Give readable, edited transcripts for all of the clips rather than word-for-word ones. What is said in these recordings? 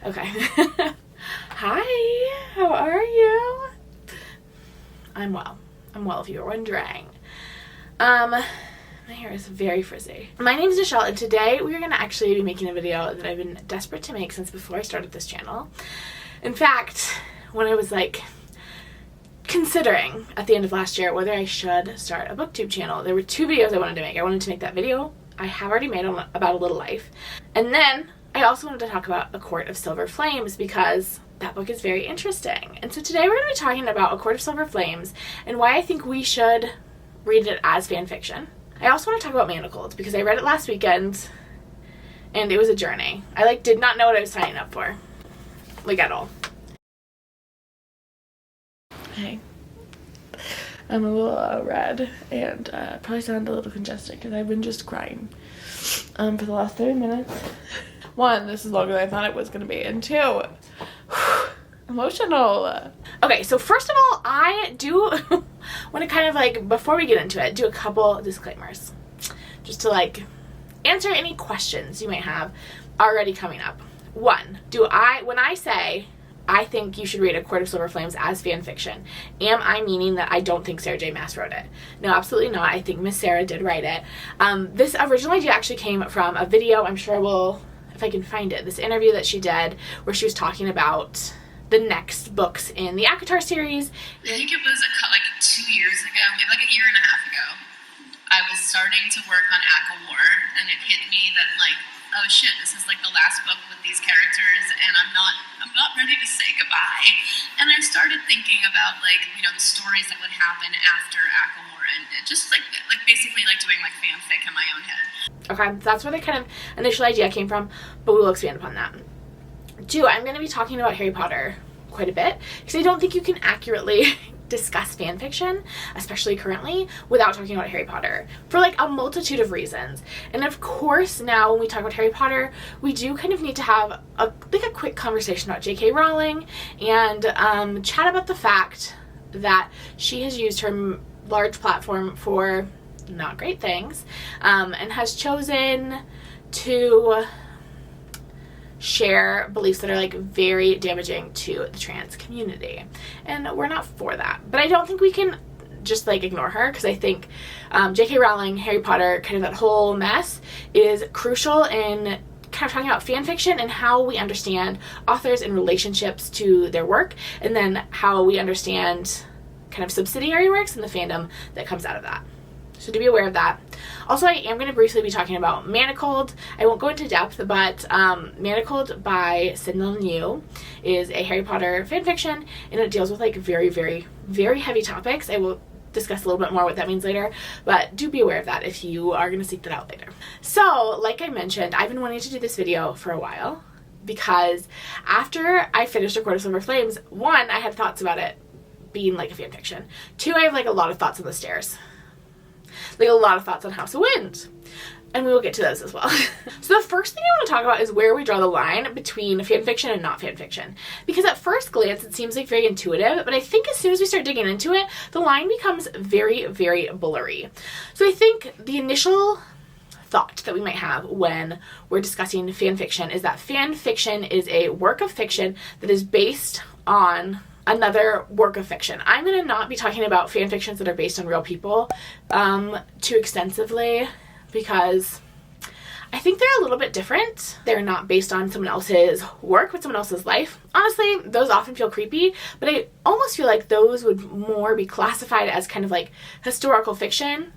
Okay. Hi, how are you? I'm well. I'm well, if you were wondering. My hair is very frizzy. My name is Michelle, and today we are going to actually be making a video that I've been desperate to make since before I started this channel. In fact, when I was considering at the end of last year whether I should start a booktube channel, there were two videos I wanted to make. I wanted to make that video I have already made about A Little Life, and then I also wanted to talk about A Court of Silver Flames because that book is very interesting. And so today we're going to be talking about A Court of Silver Flames and why I think we should read it as fan fiction. I also want to talk about Manacled because I read it last weekend and it was a journey. I did not know what I was signing up for, at all. Hey. I'm a little red and probably sound a little congested because I've been just crying for the last 30 minutes. One, this is longer than I thought it was going to be, and two, emotional. Okay, so first of all, I do want to kind of before we get into it, do a couple disclaimers just to answer any questions you might have already coming up. One, when I say I think you should read A Court of Silver Flames as fan fiction, am I meaning that I don't think Sarah J. Maas wrote it? No, absolutely not. I think Miss Sarah did write it. This original idea actually came from a video. I'm sure if I can find it, this interview that she did where she was talking about the next books in the ACOTAR series. I think it was 2 years ago, maybe a year and a half ago, I was starting to work on ACOWAR, and it hit me that oh shit, this is the last book with these characters, and I'm not ready to say goodbye. And I started thinking about the stories that would happen after ACOWAR ended, just basically doing fanfic in my own head. Okay, that's where the kind of initial idea came from, but we will expand upon that. Two, I'm going to be talking about Harry Potter quite a bit because I don't think you can accurately discuss fan fiction, especially currently, without talking about Harry Potter for a multitude of reasons. And of course, now when we talk about Harry Potter, we do kind of need to have a quick conversation about J.K. Rowling and chat about the fact that she has used her large platform for not great things, and has chosen to share beliefs that are very damaging to the trans community, and we're not for that. But I don't think we can just ignore her, because I think J.K. Rowling, Harry Potter, kind of that whole mess is crucial in kind of talking about fan fiction and how we understand authors and relationships to their work, and then how we understand kind of subsidiary works and the fandom that comes out of that. So to be aware of that. Also, I am going to briefly be talking about Manacled. I won't go into depth, but Manacled by Senlinyu is a Harry Potter fanfiction, and it deals with very, very, very heavy topics. I will discuss a little bit more what that means later, but do be aware of that if you are going to seek that out later. So, like I mentioned, I've been wanting to do this video for a while because after I finished A Court of Silver Flames, one, I had thoughts about it being a fanfiction. Two, I have a lot of thoughts on the stairs. A lot of thoughts on House of Wind. And we will get to those as well. So the first thing I want to talk about is where we draw the line between fanfiction and not fanfiction. Because at first glance, it seems very intuitive, but I think as soon as we start digging into it, the line becomes very, very blurry. So I think the initial thought that we might have when we're discussing fanfiction is that fanfiction is a work of fiction that is based on another work of fiction. I'm going to not be talking about fan fictions that are based on real people too extensively because I think they're a little bit different. They're not based on someone else's work, but someone else's life. Honestly, those often feel creepy, but I almost feel like those would more be classified as kind of historical fiction,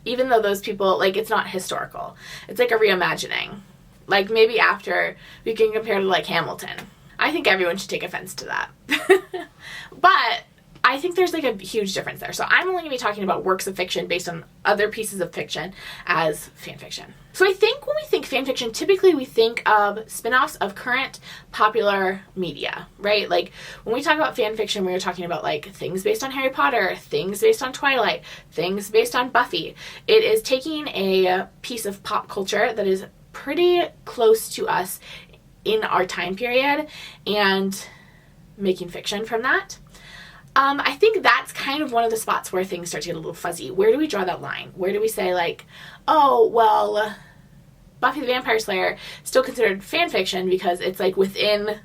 even though those people, it's not historical. It's a reimagining. Maybe after we can compare to Hamilton. I think everyone should take offense to that. But I think there's a huge difference there. So I'm only going to be talking about works of fiction based on other pieces of fiction as fan fiction. So I think when we think fan fiction, typically we think of spin-offs of current popular media, right? When we talk about fan fiction, we are talking about things based on Harry Potter, things based on Twilight, things based on Buffy. It is taking a piece of pop culture that is pretty close to us in our time period and making fiction from that. I think that's kind of one of the spots where things start to get a little fuzzy. Where do we draw that line? Where do we say oh, well, Buffy the Vampire Slayer is still considered fan fiction because it's like within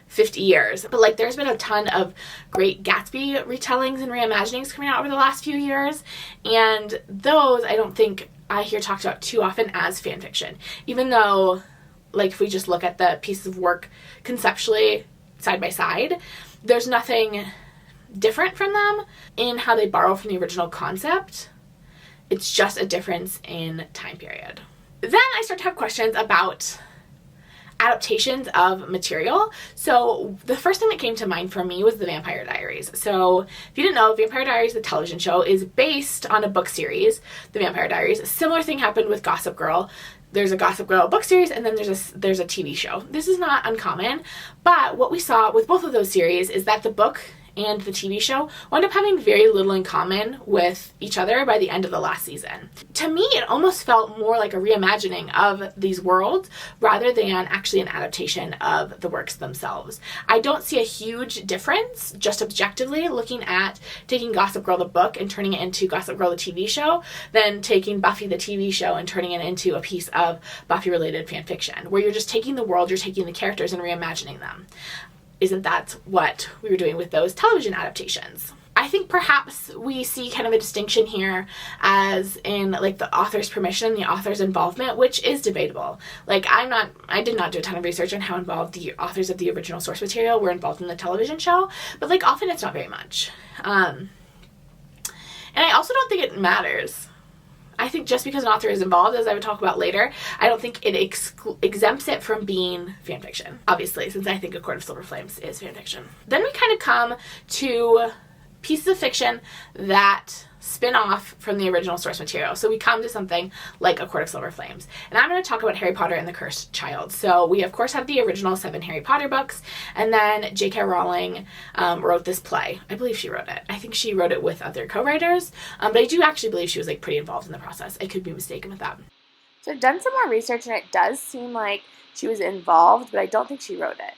50 years. But like there's been a ton of great Gatsby retellings and reimaginings coming out over the last few years, and those I don't think I hear talked about too often as fan fiction, even though like if we just look at the pieces of work conceptually side by side, there's nothing different from them in how they borrow from the original concept. It's just a difference in time period. Then I start to have questions about adaptations of material. So the first thing that came to mind for me was the Vampire Diaries. So if you didn't know, Vampire Diaries, the television show, is based on a book series, The Vampire Diaries. A similar thing happened with Gossip Girl. There's a Gossip Girl book series, and then there's a TV show. This is not uncommon, but what we saw with both of those series is that the book and the TV show wound up having very little in common with each other by the end of the last season. To me, it almost felt more like a reimagining of these worlds rather than actually an adaptation of the works themselves. I don't see a huge difference, just objectively, looking at taking Gossip Girl the book and turning it into Gossip Girl the TV show, than taking Buffy the TV show and turning it into a piece of Buffy-related fan fiction, where you're just taking the world, you're taking the characters and reimagining them. Isn't that what we were doing with those television adaptations? I think perhaps we see kind of a distinction here as in like the author's permission, the author's involvement, which is debatable. Like I did not do a ton of research on how involved the authors of the original source material were involved in the television show, but like often it's not very much. And I also don't think it matters. I think just because an author is involved, as I would talk about later, I don't think it exempts it from being fanfiction, obviously, since I think A Court of Silver Flames is fanfiction. Then we kind of come to pieces of fiction that spin off from the original source material. So we come to something like A Court of Silver Flames. And I'm going to talk about Harry Potter and the Cursed Child. So we, of course, have the original 7 Harry Potter books, and then J.K. Rowling wrote this play. I believe she wrote it. I think she wrote it with other co-writers, but I do actually believe she was like pretty involved in the process. I could be mistaken with that. So I've done some more research, and it does seem like she was involved, but I don't think she wrote it.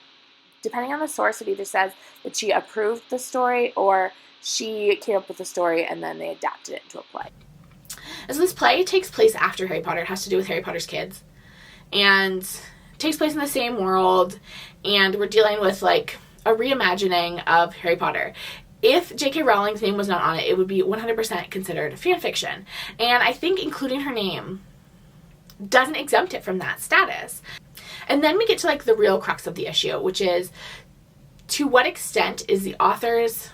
Depending on the source, it either says that she approved the story or she came up with the story and then they adapted it into a play. And so this play takes place after Harry Potter. It has to do with Harry Potter's kids. And takes place in the same world. And we're dealing with like a reimagining of Harry Potter. If J.K. Rowling's name was not on it, it would be 100% considered fan fiction. And I think including her name doesn't exempt it from that status. And then we get to like the real crux of the issue, which is to what extent is the author's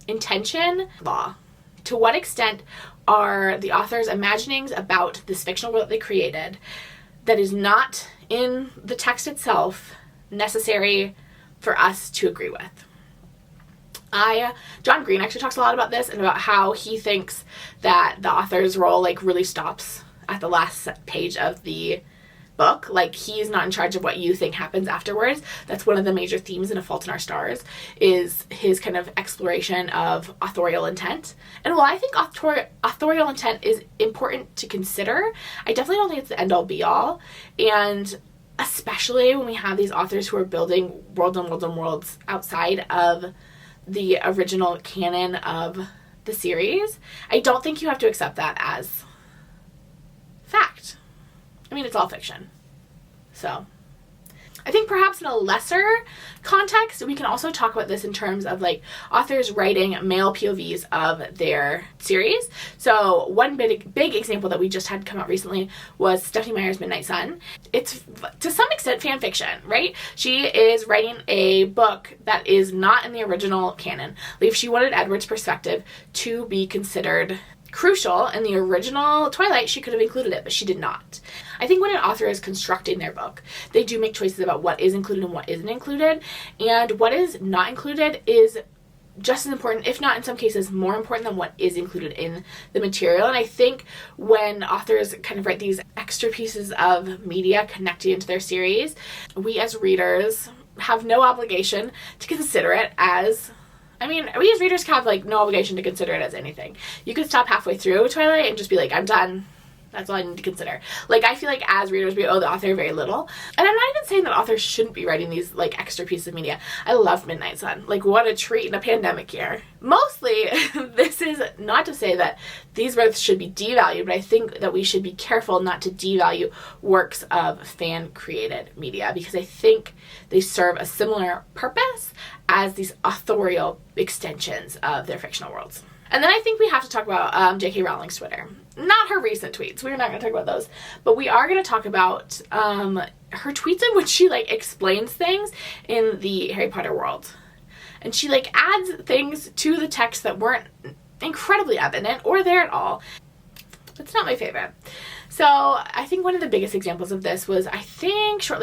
intention law? To what extent are the author's imaginings about this fictional world that they created that is not in the text itself necessary for us to agree with? John Green actually talks a lot about this and about how he thinks that the author's role like really stops at the last page of the book. Like, he's not in charge of what you think happens afterwards. That's one of the major themes in A Fault in Our Stars, is his kind of exploration of authorial intent. And while I think authorial intent is important to consider, I definitely don't think it's the end-all be-all. And especially when we have these authors who are building worlds and worlds and worlds outside of the original canon of the series, I don't think you have to accept that as fact. I mean, it's all fiction. So I think perhaps in a lesser context, we can also talk about this in terms of like authors writing male POVs of their series. So one big example that we just had come out recently was Stephenie Meyer's Midnight Sun. It's to some extent fan fiction, right? She is writing a book that is not in the original canon. Like, if she wanted Edward's perspective to be considered crucial in the original Twilight, she could have included it, but she did not. I think when an author is constructing their book, they do make choices about what is included and what isn't included, and what is not included is just as important, if not in some cases more important, than what is included in the material. And I think when authors kind of write these extra pieces of media connecting into their series, we as readers have no obligation to consider it as, I mean, we as readers have like no obligation to consider it as anything. You could stop halfway through Twilight and just be like, I'm done. That's all I need to consider. Like, I feel like as readers, we owe the author very little. And I'm not even saying that authors shouldn't be writing these, like, extra pieces of media. I love Midnight Sun. Like, what a treat in a pandemic year. Mostly, this is not to say that these works should be devalued, but I think that we should be careful not to devalue works of fan-created media, because I think they serve a similar purpose as these authorial extensions of their fictional worlds. And then I think we have to talk about J.K. Rowling's Twitter. Not her recent tweets. We're not going to talk about those. But we are going to talk about her tweets in which she, like, explains things in the Harry Potter world. And she, like, adds things to the text that weren't incredibly evident or there at all. It's not my favorite. So I think one of the biggest examples of this was, I think before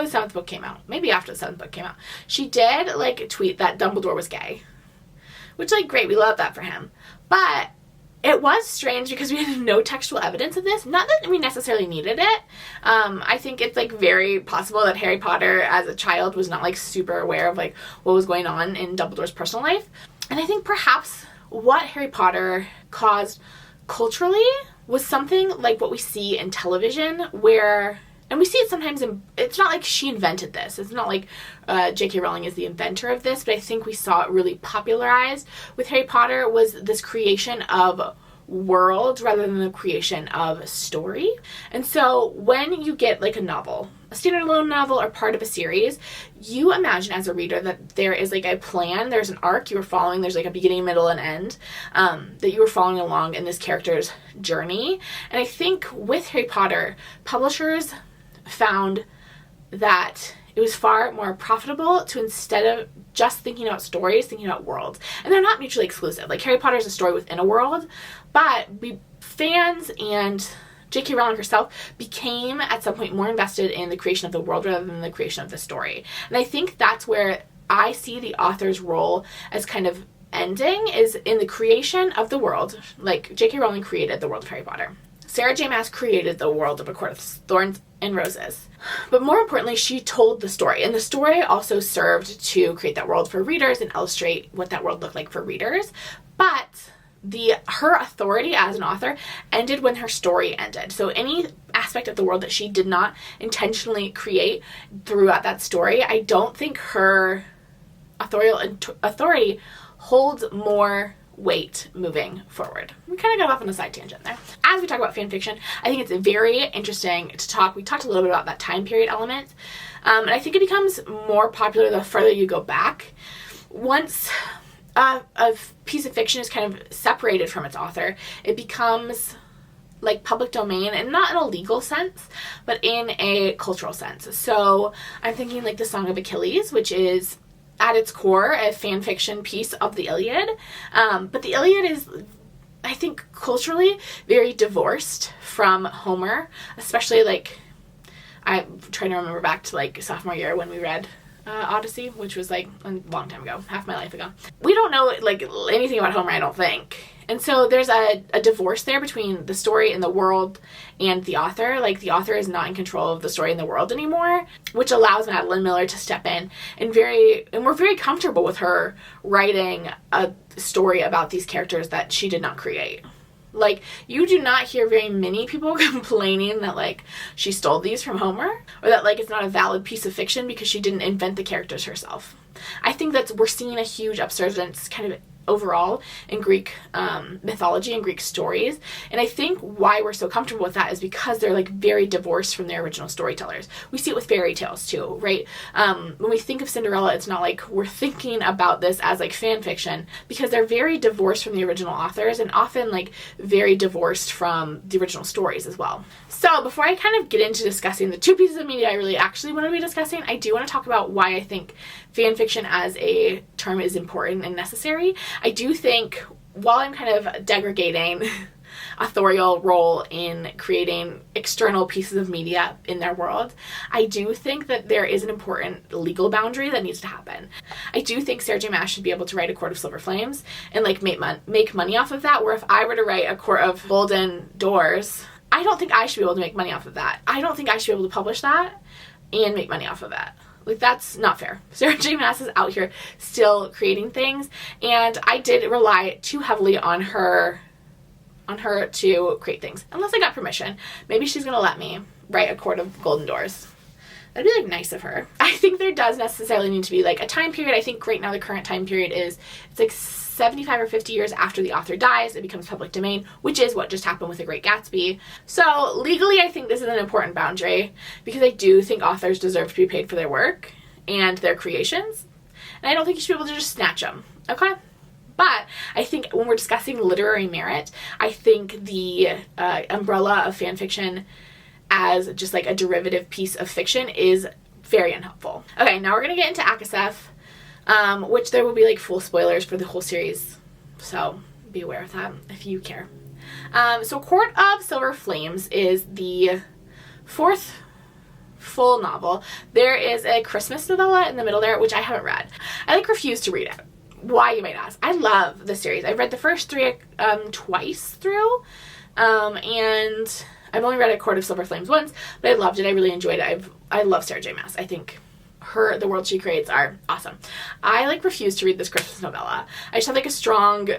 the 7th book came out, maybe after the 7th book came out, she did, like, tweet that Dumbledore was gay. Which, like, great, we love that for him. But it was strange because we had no textual evidence of this. Not that we necessarily needed it. I think it's, like, very possible that Harry Potter, as a child, was not, like, super aware of, like, what was going on in Dumbledore's personal life. And I think perhaps what Harry Potter caused culturally was something like what we see in television, where... And we see it sometimes it's not like she invented this. It's not like J.K. Rowling is the inventor of this, but I think we saw it really popularized with Harry Potter was this creation of world rather than the creation of story. And so when you get, like, a novel, a standalone novel or part of a series, you imagine as a reader that there is, like, a plan, there's an arc you were following, there's, like, a beginning, middle, and end, that you were following along in this character's journey. And I think with Harry Potter, publishers found that it was far more profitable to, instead of just thinking about stories, thinking about worlds. And they're not mutually exclusive. Like, Harry Potter is a story within a world, but fans and J.K. Rowling herself became at some point more invested in the creation of the world rather than the creation of the story. And I think that's where I see the author's role as kind of ending, is in the creation of the world. Like, J.K. Rowling created the world of Harry Potter. Sarah J. Maas created the world of A Court of Thorns and Roses. But more importantly, she told the story. And the story also served to create that world for readers and illustrate what that world looked like for readers. But her authority as an author ended when her story ended. So any aspect of the world that she did not intentionally create throughout that story, I don't think her authority holds more weight moving forward. We kind of got off on a side tangent there. As we talk about fan fiction, I think it's very interesting to talk. We talked a little bit about that time period element, and I think it becomes more popular the further you go back. Once a piece of fiction is kind of separated from its author, it becomes like public domain, and not in a legal sense, but in a cultural sense. So I'm thinking like the Song of Achilles, which is at its core a fan fiction piece of the Iliad. But the Iliad is, I think, culturally very divorced from Homer, especially like, I'm trying to remember back to like sophomore year when we read Odyssey, which was like a long time ago, half my life ago. We don't know like anything about Homer, I don't think. And so there's a divorce there between the story and the world and the author. Like, the author is not in control of the story and the world anymore, which allows Madeline Miller to step in and we're very comfortable with her writing a story about these characters that she did not create. Like, you do not hear very many people complaining that, like, she stole these from Homer, or that, like, it's not a valid piece of fiction because she didn't invent the characters herself. I think that we're seeing a huge upsurgence kind of overall in Greek mythology and Greek stories, and I think why we're so comfortable with that is because they're like very divorced from their original storytellers. We see it with fairy tales too, right? When we think of Cinderella, it's not like we're thinking about this as like fan fiction, because they're very divorced from the original authors and often like very divorced from the original stories as well. So before I kind of get into discussing the two pieces of media I really actually want to be discussing, I do want to talk about why I think fan fiction as a term is important and necessary. I do think, while I'm kind of degrading Authorial role in creating external pieces of media in their world, I do think that there is an important legal boundary that needs to happen. I do think Sarah J. Maas should be able to write A Court of Silver Flames and like make money off of that, where if I were to write A Court of Golden Doors, I don't think I should be able to make money off of that. I don't think I should be able to publish that and make money off of that. Like, that's not fair. Sarah J. Maas is out here still creating things, and I did rely too heavily on her on her to create things. Unless I got permission. Maybe she's going to let me write A Court of Golden Doors. That'd be, like, nice of her. I think there does necessarily need to be, like, a time period. I think right now the current time period is, it's like 75 or 50 years after the author dies, it becomes public domain, which is what just happened with The Great Gatsby. So legally, I think this is an important boundary because I do think authors deserve to be paid for their work and their creations. And I don't think you should be able to just snatch them, okay? But I think when we're discussing literary merit, I think the umbrella of fan fiction as just like a derivative piece of fiction is very unhelpful. Okay, now we're going to get into ACOSF, which there will be like full spoilers for the whole series. So be aware of that if you care. So Court of Silver Flames is the 4th full novel. There is a Christmas novella in the middle there, which I haven't read. I like refuse to read it. Why, you might ask? I love the series. I've read the first 3 twice through, and I've only read A Court of Silver Flames once, but I loved it. I really enjoyed it. I love Sarah J. Maas. I think the world she creates are awesome. I like refuse to read this Christmas novella. I just have like a strong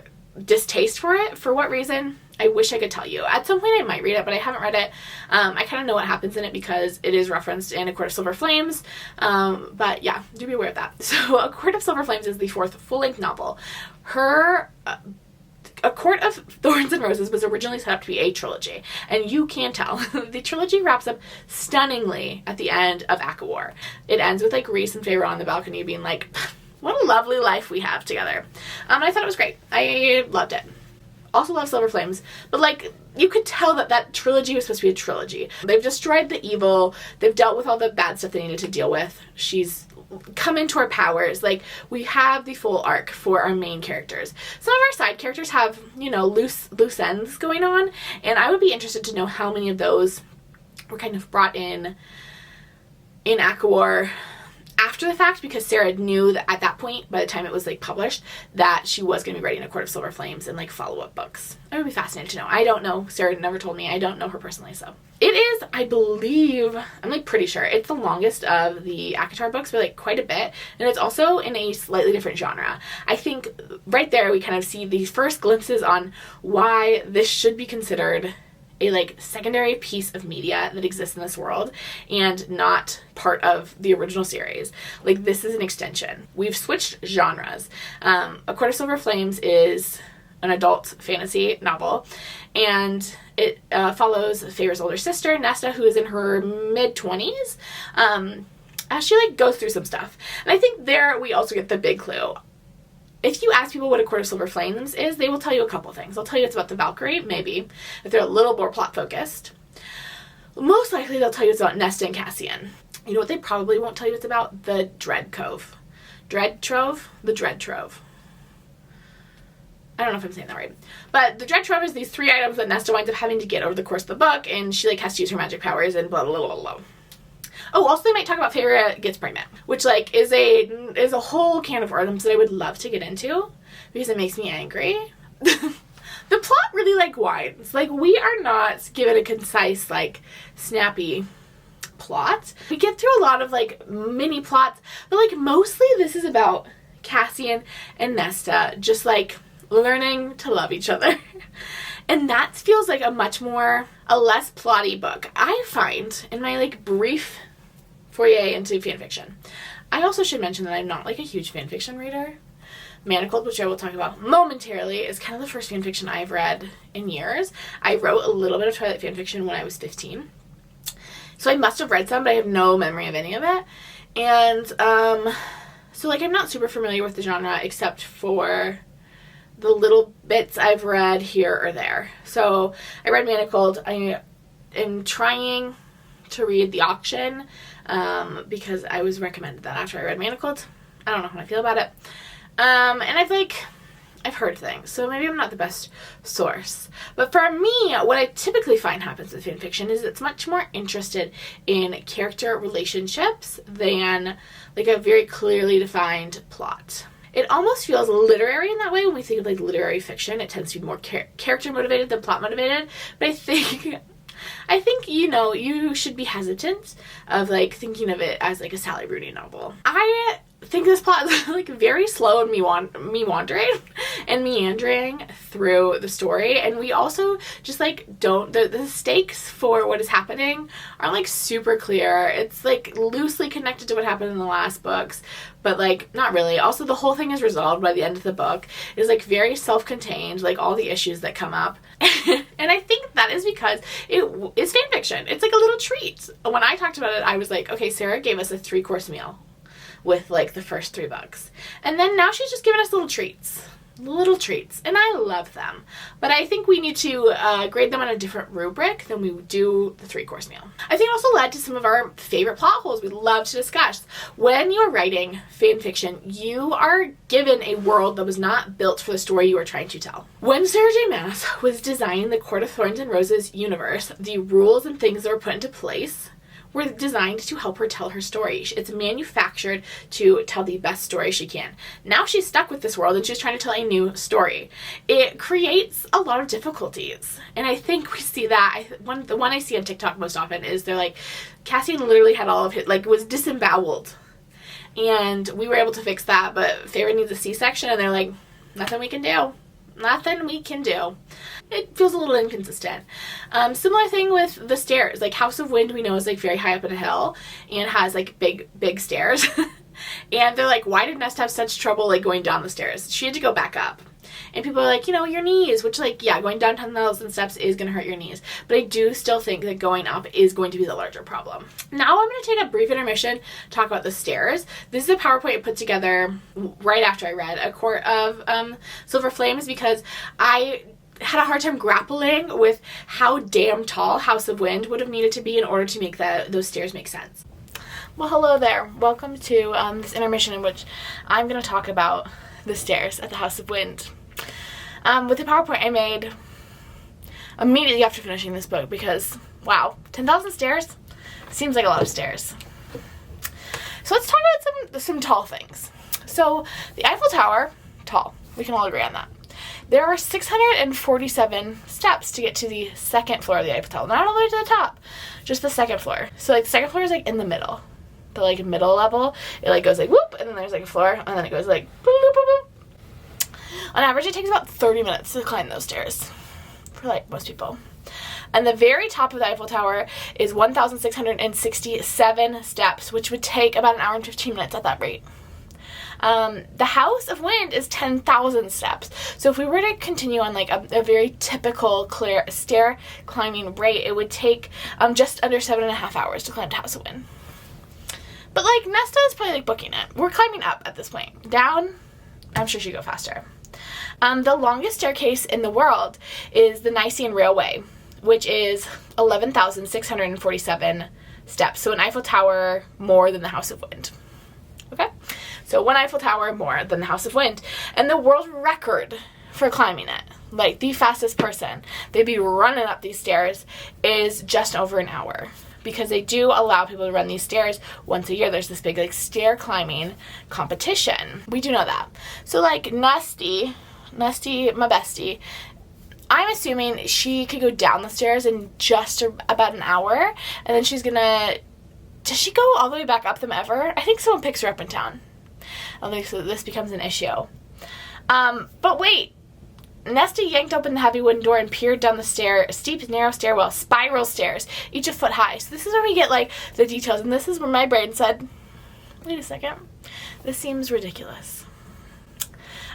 distaste for it. For what reason? I wish I could tell you. At some point I might read it, but I haven't read it. I kind of know what happens in it because it is referenced in A Court of Silver Flames. But yeah, do be aware of that. So A Court of Silver Flames is the 4th full-length novel. Her A Court of Thorns and Roses was originally set up to be a trilogy, and you can tell. The trilogy wraps up stunningly at the end of ACOWAR. It ends with like Reese and Feyre on the balcony being like, what a lovely life we have together. I thought it was great. I loved it. Also love Silver Flames, but like you could tell that trilogy was supposed to be a trilogy. They've destroyed the evil. They've dealt with all the bad stuff they needed to deal with. She's come into her powers. Like, we have the full arc for our main characters. Some of our side characters have, you know, loose ends going on, and I would be interested to know how many of those were kind of brought in ACOWAR after the fact, because Sarah knew that at that point, by the time it was like published, that she was going to be writing A Court of Silver Flames and like follow-up books. I would be fascinated to know. I don't know. Sarah never told me. I don't know her personally, so. It is, I believe, I'm like pretty sure, it's the longest of the ACOTAR books by like quite a bit, and it's also in a slightly different genre. I think right there we kind of see the first glimpses on why this should be considered a like secondary piece of media that exists in this world and not part of the original series. Like, this is an extension. We've switched genres. A Court of Silver Flames is an adult fantasy novel, and it follows Feyre's older sister, Nesta, who is in her mid-20s, as she like goes through some stuff. And I think there we also get the big clue. If you ask people what A Court of Silver Flames is, they will tell you a couple things. They'll tell you it's about the Valkyrie, maybe, if they're a little more plot-focused. Most likely they'll tell you it's about Nesta and Cassian. You know what they probably won't tell you it's about? The Dread Cove. Dread Trove? The Dread Trove. I don't know if I'm saying that right. But the Dread Trove is these 3 items that Nesta winds up having to get over the course of the book, and she like has to use her magic powers and blah, blah, blah, blah. Oh, also they might talk about Feyre gets pregnant, which like is a whole can of worms that I would love to get into because it makes me angry. The plot really like winds. Like, we are not given a concise, like, snappy plot. We get through a lot of like mini plots, but like mostly this is about Cassian and Nesta just like learning to love each other. And that feels like a less plotty book. I find in my like brief foray into fanfiction. I also should mention that I'm not like a huge fanfiction reader. Manacled, which I will talk about momentarily, is kind of the first fanfiction I've read in years. I wrote a little bit of Twilight fanfiction when I was 15. So I must have read some, but I have no memory of any of it. And so like I'm not super familiar with the genre except for the little bits I've read here or there. So I read Manacled. I am trying to read The Auction because I was recommended that after I read Manacled. I don't know how I feel about it. And I've heard things, so maybe I'm not the best source. But for me, what I typically find happens with fanfiction is it's much more interested in character relationships than like a very clearly defined plot. It almost feels literary in that way when we think of like literary fiction. It tends to be more character motivated than plot motivated. But I think, you know, you should be hesitant of like thinking of it as like a Sally Rooney novel. I think this plot is like very slow and me wandering and meandering through the story, and we also just like don't, the stakes for what is happening are like super clear. It's like loosely connected to what happened in the last books, but like not really. Also, the whole thing is resolved by the end of the book. It's like very self-contained, like all the issues that come up. And I think that is because it is fan fiction. It's like a little treat. When I talked about it, I was like, okay, Sarah gave us a 3-course meal with like the first 3 books. And then now she's just giving us little treats, and I love them. But I think we need to grade them on a different rubric than we do the 3-course meal. I think it also led to some of our favorite plot holes we'd love to discuss. When you're writing fan fiction, you are given a world that was not built for the story you are trying to tell. When Sarah J. Maas was designing the Court of Thorns and Roses universe, the rules and things that were put into place were designed to help her tell her story. It's manufactured to tell the best story she can. Now she's stuck with this world and she's trying to tell a new story. It creates a lot of difficulties. And I think we see that. The one I see on TikTok most often is they're like, Cassian literally had all of his, like, was disemboweled. And we were able to fix that, but Feyre needs a C-section, and they're like, nothing we can do. Nothing we can do. It feels a little inconsistent. Similar thing with the stairs. Like, House of Wind, we know, is like very high up in a hill and has like big stairs. And they're like, why did Nesta have such trouble like going down the stairs? She had to go back up. And people are like, you know, your knees, which, like, yeah, going down 10,000 steps is going to hurt your knees. But I do still think that going up is going to be the larger problem. Now I'm going to take a brief intermission, talk about the stairs. This is a PowerPoint I put together right after I read A Court of Silver Flames, because I had a hard time grappling with how damn tall House of Wind would have needed to be in order to make those stairs make sense. Well, hello there. Welcome to this intermission in which I'm going to talk about the stairs at the House of Wind. With the PowerPoint I made immediately after finishing this book, because, wow, 10,000 stairs seems like a lot of stairs. So let's talk about some tall things. So the Eiffel Tower, tall. We can all agree on that. There are 647 steps to get to the second floor of the Eiffel Tower. Not all the way to the top, just the second floor. So like the second floor is like in the middle. The like middle level, it like goes like whoop, and then there's like a floor, and then it goes like boop, boop, boop, boop. On average, it takes about 30 minutes to climb those stairs for like most people. And the very top of the Eiffel Tower is 1,667 steps, which would take about an hour and 15 minutes at that rate. The House of Wind is 10,000 steps. So if we were to continue on like a very typical stair climbing rate, it would take just under 7.5 hours to climb to House of Wind. But like Nesta is probably like booking it. We're climbing up at this point. Down, I'm sure she'd go faster. The longest staircase in the world is the Nicene Railway, which is 11,647 steps. So an Eiffel Tower more than the House of Wind. Okay? So one Eiffel Tower more than the House of Wind. And the world record for climbing it, like the fastest person, they'd be running up these stairs, is just over an hour. Because they do allow people to run these stairs once a year. There's this big like stair climbing competition. We do know that. So like Nesty, my bestie, I'm assuming she could go down the stairs in just about an hour, and then she's gonna, does she go all the way back up them ever? I think someone picks her up in town. I think so this becomes an issue. But wait, Nesta yanked open the heavy wooden door and peered down the steep, narrow stairwell, spiral stairs, each a foot high. So this is where we get, like, the details. And this is where my brain said, wait a second, this seems ridiculous.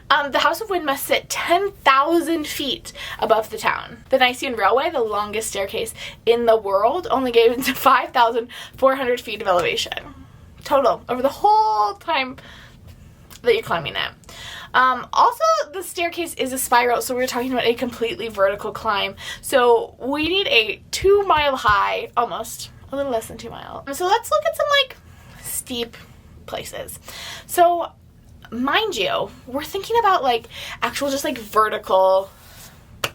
The House of Wind must sit 10,000 feet above the town. The Nicene Railway, the longest staircase in the world, only gave it 5,400 feet of elevation. Total, over the whole time that you're climbing it. Also, the staircase is a spiral, so we're talking about a completely vertical climb. So we need a 2-mile high, almost, a little less than 2 mile. So let's look at some, like, steep places. So, mind you, we're thinking about, like, actual just, like, vertical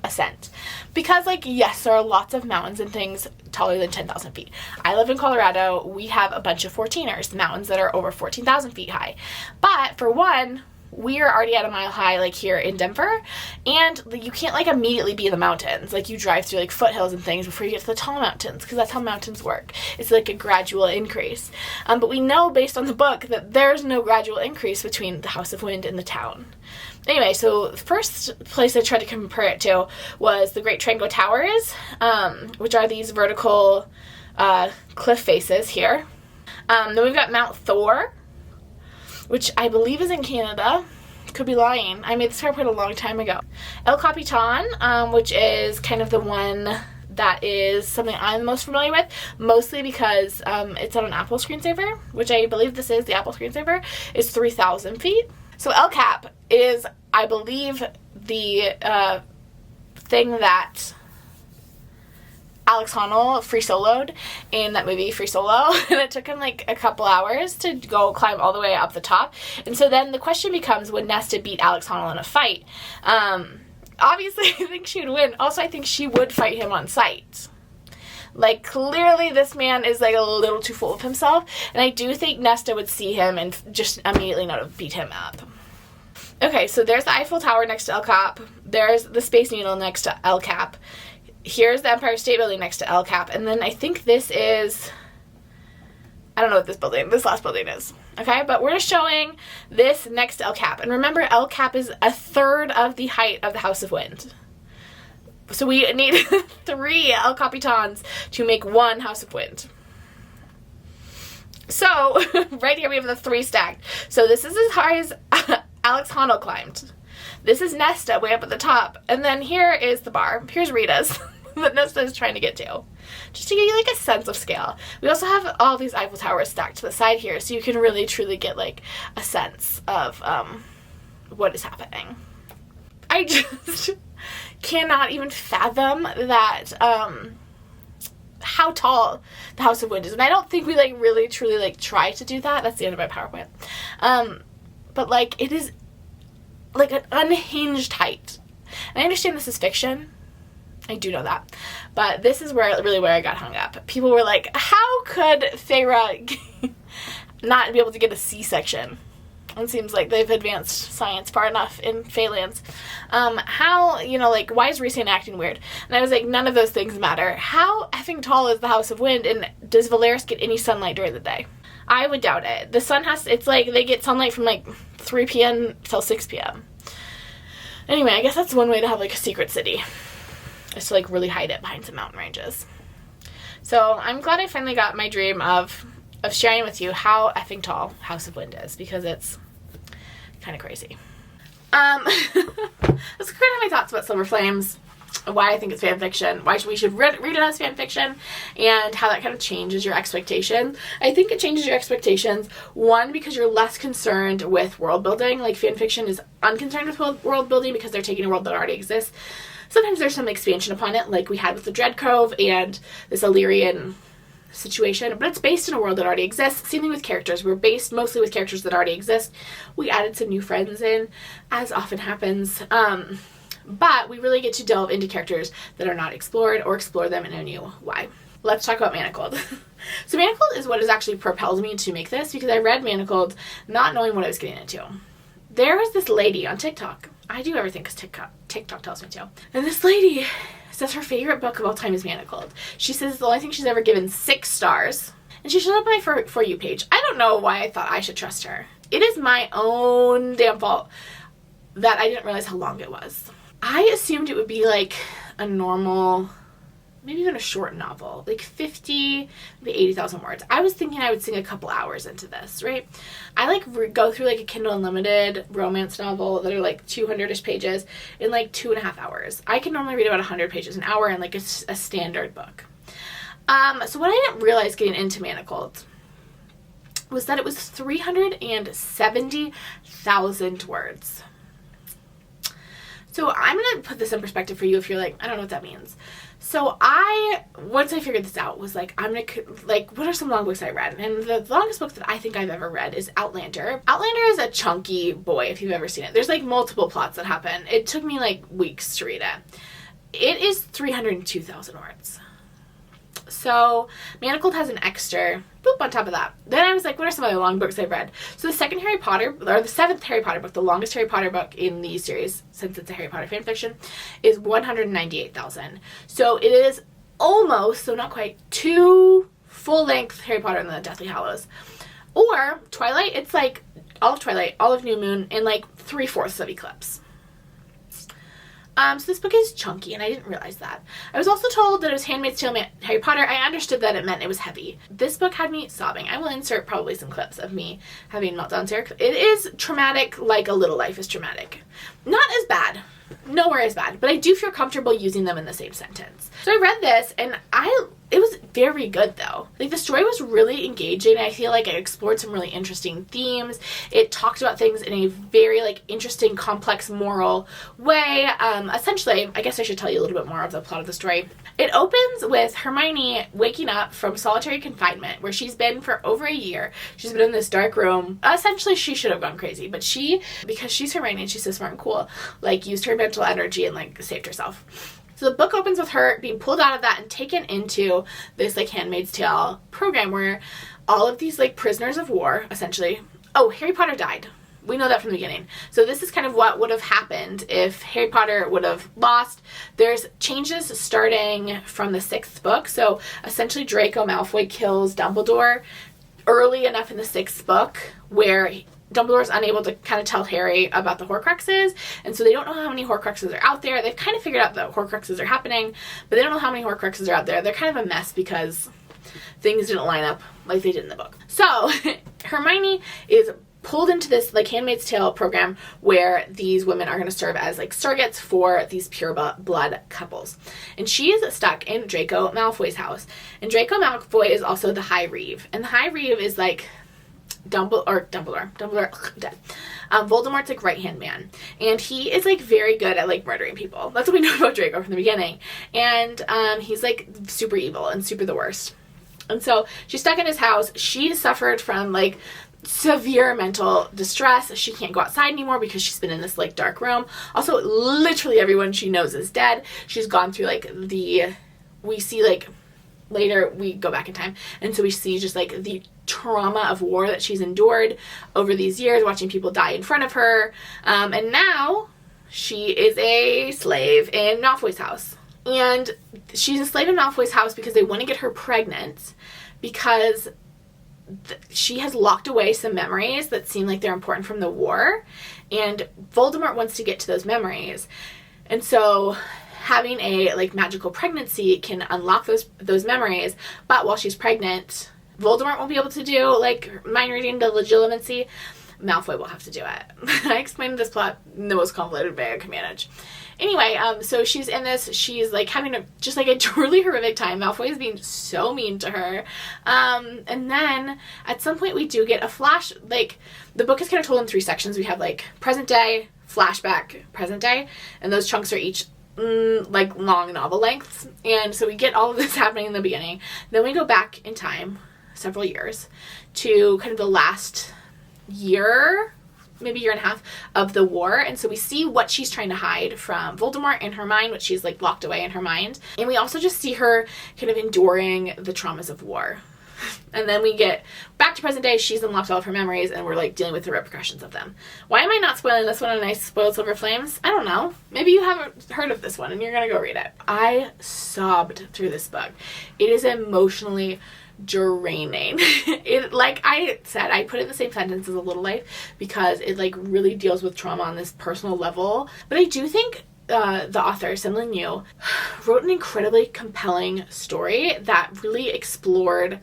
ascent. Because, like, yes, there are lots of mountains and things taller than 10,000 feet. I live in Colorado. We have a bunch of 14ers, mountains that are over 14,000 feet high. But, for one, we are already at a mile high, like here in Denver, and you can't like immediately be in the mountains. Like you drive through like foothills and things before you get to the tall mountains, because that's how mountains work. It's like a gradual increase. But we know based on the book that there's no gradual increase between the House of Wind and the town. Anyway, so the first place I tried to compare it to was the Great Trango Towers, which are these vertical cliff faces here. Then we've got Mount Thor, which I believe is in Canada. Could be lying. I made this PowerPoint a long time ago. El Capitan, which is kind of the one that is something I'm most familiar with, mostly because it's on an Apple screensaver, which I believe this is the Apple screensaver, is 3,000 feet. So El Cap is, I believe, the thing that Alex Honnold free soloed in that movie Free Solo, and it took him like a couple hours to go climb all the way up the top. And so then the question becomes, would Nesta beat Alex Honnold in a fight? Obviously I think she would win. Also, I think she would fight him on sight. Like, clearly this man is like a little too full of himself, and I do think Nesta would see him and just immediately know to beat him up. Okay, so there's the Eiffel Tower next to El Cap. There's the Space Needle next to El Cap. Here's the Empire State Building next to El Cap. And then I think this is, I don't know what this last building is. Okay, but we're just showing this next to El Cap. And remember, El Cap is a third of the height of the House of Wind. So we need 3 El Capitans to make 1 House of Wind. So, right here we have the 3 stacked. So this is as high as Alex Honnold climbed. This is Nesta way up at the top. And then here is the bar. Here's Rita's that Nesta is trying to get to. Just to give you like a sense of scale. We also have all these Eiffel Towers stacked to the side here, so you can really truly get like a sense of what is happening. I just cannot even fathom that how tall the House of Wind is. And I don't think we like really truly like try to do that. That's the end of my PowerPoint. But like it is like an unhinged height. And I understand this is fiction. I do know that. But this is where I got hung up. People were like, how could Feyre not be able to get a C-section? It seems like they've advanced science far enough in Feylands. How, like, why is Rhysand acting weird? And I was like, none of those things matter. How effing tall is the House of Wind, and does Valeris get any sunlight during the day? I would doubt it. The sun it's like they get sunlight from like 3 p.m. till 6 p.m. Anyway, I guess that's one way to have like a secret city. Is to like really hide it behind some mountain ranges. So I'm glad I finally got my dream of sharing with you how effing tall House of Wind is, because it's kind of crazy. That's kind of my thoughts about Silver Flames, why I think it's fan fiction, why we should read it as fan fiction, and how that kind of changes your expectations. I think it changes your expectations, one, because you're less concerned with world building. Like, fan fiction is unconcerned with world building because they're taking a world that already exists. Sometimes there's some expansion upon it, like we had with the Dread Cove and this Illyrian situation, but it's based in a world that already exists. Same thing with characters. We're based mostly with characters that already exist. We added some new friends in, as often happens, but we really get to delve into characters that are not explored or explore them in a new way. Let's talk about Manacled. So Manacled is what has actually propelled me to make this, because I read Manacled not knowing what I was getting into. There was this lady on TikTok. I do everything because TikTok tells me to. And this lady says her favorite book of all time is Manacled. She says the only thing she's ever given 6 stars. And she showed up on my For You page. I don't know why I thought I should trust her. It is my own damn fault that I didn't realize how long it was. I assumed it would be like a normal, maybe even a short novel, like 50, maybe 80,000 words. I was thinking I would sink a couple hours into this, right? I like go through like a Kindle Unlimited romance novel that are like 200-ish pages in like 2.5 hours. I can normally read about 100 pages an hour in like a standard book. So what I didn't realize getting into Manacled was that it was 370,000 words. So I'm going to put this in perspective for you if you're like, I don't know what that means. So once I figured this out, was like, what are some long books I read? And the longest book that I think I've ever read is Outlander. Outlander is a chunky boy, if you've ever seen it. There's like multiple plots that happen. It took me like weeks to read it. It is 302,000 words. So Manacled has an extra boop on top of that. Then I was like, what are some other long books I've read? So the seventh Harry Potter book, the longest Harry Potter book in the series, since it's a Harry Potter fanfiction, is 198,000. So it is almost, so not quite, 2 full-length Harry Potter and the Deathly Hallows. Or Twilight, it's like all of Twilight, all of New Moon, and like 3/4 of Eclipse. So this book is chunky, and I didn't realize that. I was also told that it was Handmaid's Tale Harry Potter. I understood that it meant it was heavy. This book had me sobbing. I will insert probably some clips of me having meltdowns here. It is traumatic, like A Little Life is traumatic. Not as bad. Nowhere as bad. But I do feel comfortable using them in the same sentence. So I read this, and it was very good, though. Like, the story was really engaging. I feel like it explored some really interesting themes. It talked about things in a very, like, interesting, complex, moral way. Essentially, I guess I should tell you a little bit more of the plot of the story. It opens with Hermione waking up from solitary confinement, where she's been for over a year. She's been in this dark room. Essentially, she should have gone crazy, but because she's Hermione and she's so smart and cool, like, used her mental energy and, like, saved herself. So the book opens with her being pulled out of that and taken into this, like, Handmaid's Tale program where all of these, like, prisoners of war, essentially... Oh, Harry Potter died. We know that from the beginning. So this is kind of what would have happened if Harry Potter would have lost. There's changes starting from the 6th book. So essentially Draco Malfoy kills Dumbledore early enough in the 6th book where Dumbledore's unable to kind of tell Harry about the Horcruxes, and so they don't know how many Horcruxes are out there. They've kind of figured out that Horcruxes are happening, but they don't know how many Horcruxes are out there. They're kind of a mess because things didn't line up like they did in the book. So Hermione is pulled into this, like, Handmaid's Tale program where these women are going to serve as, like, surrogates for these pure blood couples. And she is stuck in Draco Malfoy's house. And Draco Malfoy is also the High Reeve. And the High Reeve is, like, Dumbledore, dead. Voldemort's, like, right-hand man. And he is, like, very good at, like, murdering people. That's what we know about Draco from the beginning. And he's, like, super evil and super the worst. And so she's stuck in his house. She suffered from, like, severe mental distress. She can't go outside anymore because she's been in this, like, dark room. Also, literally everyone she knows is dead. She's gone through, like, we see, like, later we go back in time, and so we see just, like, the trauma of war that she's endured over these years, watching people die in front of her, and now she is a slave in Malfoy's house. And she's a slave in Malfoy's house because they want to get her pregnant because she has locked away some memories that seem like they're important from the war, and Voldemort wants to get to those memories. And so having a, like, magical pregnancy can unlock those memories, but while she's pregnant, Voldemort won't be able to do, like, mind reading the legitimacy. Malfoy will have to do it. I explained this plot in the most convoluted way I can manage. Anyway, so she's in this, she's, like, having just, like, a truly horrific time. Malfoy is being so mean to her. And then, at some point, we do get a flash, like, the book is kind of told in 3 sections. We have, like, present day, flashback, present day, and those chunks are each like, long novel lengths. And so we get all of this happening in the beginning. Then we go back in time, several years, to kind of the last year, maybe year and a half, of the war. And so we see what she's trying to hide from Voldemort in her mind, what she's, like, locked away in her mind. And we also just see her kind of enduring the traumas of war. And then we get back to present day. She's unlocked all of her memories, and we're, like, dealing with the repercussions of them. Why am I not spoiling this one on Nice Spoiled Silver Flames? I don't know. Maybe you haven't heard of this one and you're gonna go read it. I sobbed through this book. It is emotionally draining. It, like I said, I put it in the same sentence as A Little Life because it, like, really deals with trauma on this personal level. But I do think the author, Senlinyu, wrote an incredibly compelling story that really explored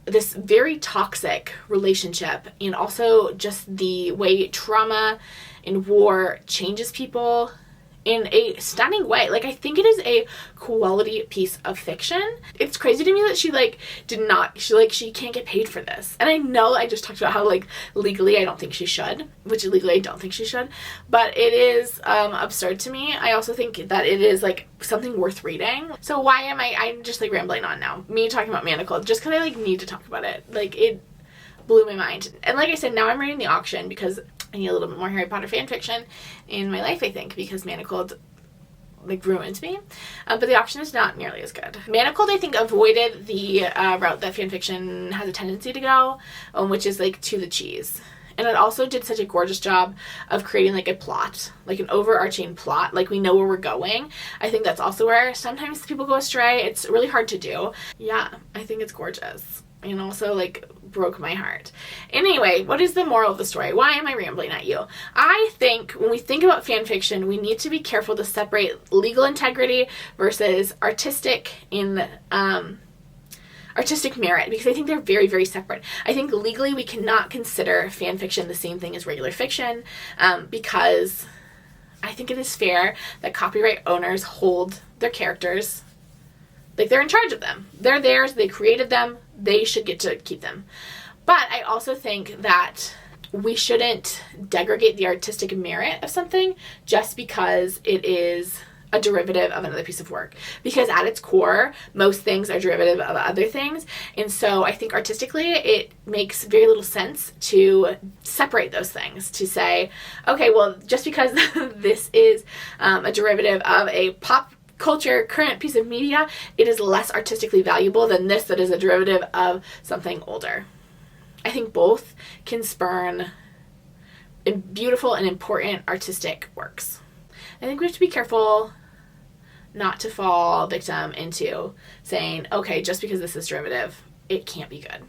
this very toxic relationship, and also just the way trauma in war changes people in a stunning way. Like, I think it is a quality piece of fiction. It's crazy to me that she can't get paid for this. And I know I just talked about how, like, legally I don't think she should, which legally I don't think she should, but it is absurd to me. I also think that it is, like, something worth reading. So why am I'm just, like, rambling on now, me talking about Manacled, just because I, like, need to talk about it. Like, it blew my mind. And like I said, now I'm reading the auction because I need a little bit more Harry Potter fan fiction in my life, I think, because Manacled like ruined me. But the auction is not nearly as good. Manacled, I think, avoided the route that fanfiction has a tendency to go, which is like to the cheese. And it also did such a gorgeous job of creating like a plot, like an overarching plot, like we know where we're going. I think that's also where sometimes people go astray. It's really hard to do. Yeah, I think it's gorgeous. And also like broke my heart. Anyway, what is the moral of the story? Why am I rambling at you? I think when we think about fan fiction, we need to be careful to separate legal integrity versus artistic merit, because I think they're very, very separate. I think legally we cannot consider fan fiction the same thing as regular fiction, because I think it is fair that copyright owners hold their characters like they're in charge of them. They're theirs, they created them, they should get to keep them. But I also think that we shouldn't degrade the artistic merit of something just because it is a derivative of another piece of work, because at its core most things are derivative of other things. And so I think artistically it makes very little sense to separate those things, to say, okay, well, just because this is a derivative of a pop culture current piece of media, it is less artistically valuable than this that is a derivative of something older. I think both can spurn beautiful and important artistic works. I think we have to be careful not to fall victim into saying, okay, just because this is derivative, it can't be good.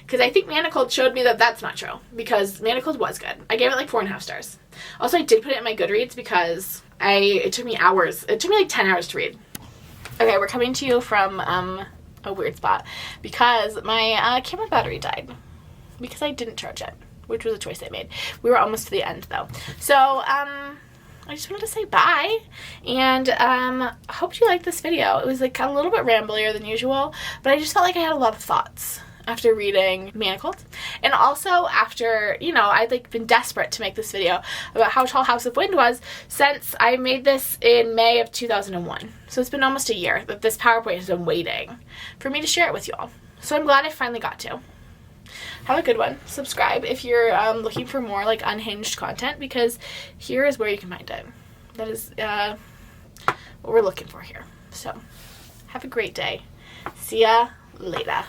Because I think Manacled showed me that that's not true, because Manacled was good. I gave it like 4.5 stars. Also, I did put it in my Goodreads because it took me hours. It took me like 10 hours to read. Okay, we're coming to you from a weird spot because my camera battery died because I didn't charge it, which was a choice I made. We were almost to the end though. So, I just wanted to say bye, and I hope you liked this video. It was like a little bit ramblier than usual, but I just felt like I had a lot of thoughts after reading Manacled, and also after, you know, I'd like been desperate to make this video about how tall House of Wind was since I made this in May of 2001. So it's been almost a year that this PowerPoint has been waiting for me to share it with you all. So I'm glad I finally got to. Have a good one. Subscribe if you're looking for more like unhinged content, because here is where you can find it. That is what we're looking for here. So have a great day. See ya later.